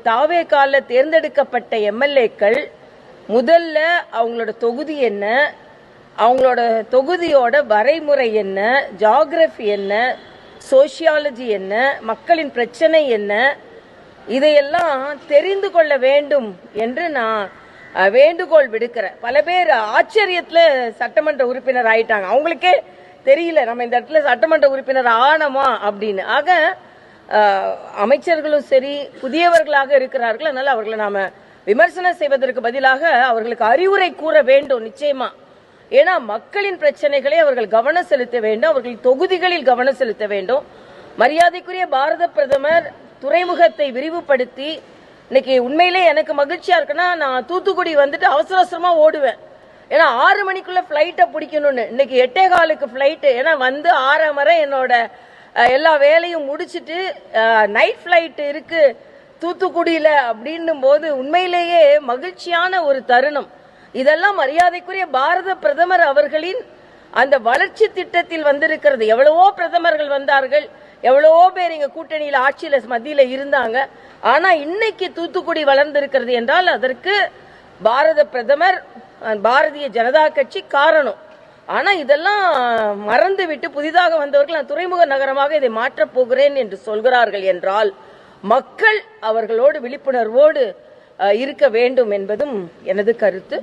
தாவேகால தேர்ந்தெடுக்கப்பட்ட எம்எல்ஏக்கள் முதல்ல அவங்களோட தொகுதி என்ன, அவங்களோட தொகுதியோட வரைமுறை என்ன, ஜியோகிராஃபி என்ன, சோசியாலஜி என்ன, மக்களின் பிரச்சனை என்ன, இதையெல்லாம் தெரிந்து கொள்ள வேண்டும் என்று நான் வேண்டுகோள் விடுக்கிறேன். பல பேர் ஆச்சரியத்துல சட்டமன்ற உறுப்பினர் ஆயிட்டாங்க. அவங்களுக்கே தெரியல நம்ம இந்த இடத்துல சட்டமன்ற உறுப்பினர் ஆனமா அப்படின்னு. ஆக அமைச்சர்களும் சரி புதியவர்களாக இருக்கிறார்கள். அதனால அவர்களை நாம விமர்சனம் செய்வதற்கு பதிலாக அவர்களுக்கு அறிவுரை கூற வேண்டும் நிச்சயமா. ஏன்னா மக்களின் பிரச்சனைகளை அவர்கள் கவனம் செலுத்த வேண்டும், அவர்கள் தொகுதிகளில் கவனம் செலுத்த வேண்டும். மரியாதைக்குரிய பாரத பிரதமர் துறைமுகத்தை விரிவுபடுத்தி இன்னைக்கு உண்மையிலே எனக்கு மகிழ்ச்சியா இருக்குன்னா, நான் தூத்துக்குடி வந்துட்டு அவசர அவசரமா ஓடுவேன். ஏன்னா 6 மணிக்குள்ள பிளைட்டை பிடிக்கணும்னு. இன்னைக்கு 8:15 பிளைட்டு. ஏன்னா வந்து 6:30 என்னோட எல்லா வேலையும் முடிச்சிட்டு நைட் பிளைட் இருக்கு தூத்துக்குடியில அப்படின்னும் போது உண்மையிலேயே மகிழ்ச்சியான ஒரு தருணம். இதெல்லாம் மரியாதைக்குரிய பாரத பிரதமர் அவர்களின் அந்த வளர்ச்சி திட்டத்தில் வந்திருக்கிறது. எவ்வளவோ பிரதமர்கள் வந்தார்கள், எவ்வளவோ பேர் இங்க கூட்டணியில ஆட்சியில மத்தியில இருந்தாங்க. ஆனா இன்னைக்கு தூத்துக்குடி வளர்ந்திருக்கிறது என்றால் அதற்கு பாரத பிரதமர், பாரதிய ஜனதா கட்சி காரணம். ஆனா இதெல்லாம் மறந்து விட்டு புதிதாக வந்தவர்கள் நான் துறைமுக நகரமாக இதை மாற்றப் போகிறேன் என்று சொல்கிறார்கள் என்றால் மக்கள் அவர்களோடு விழிப்புணர்வோடு இருக்க வேண்டும் என்பதும் எனது கருத்து.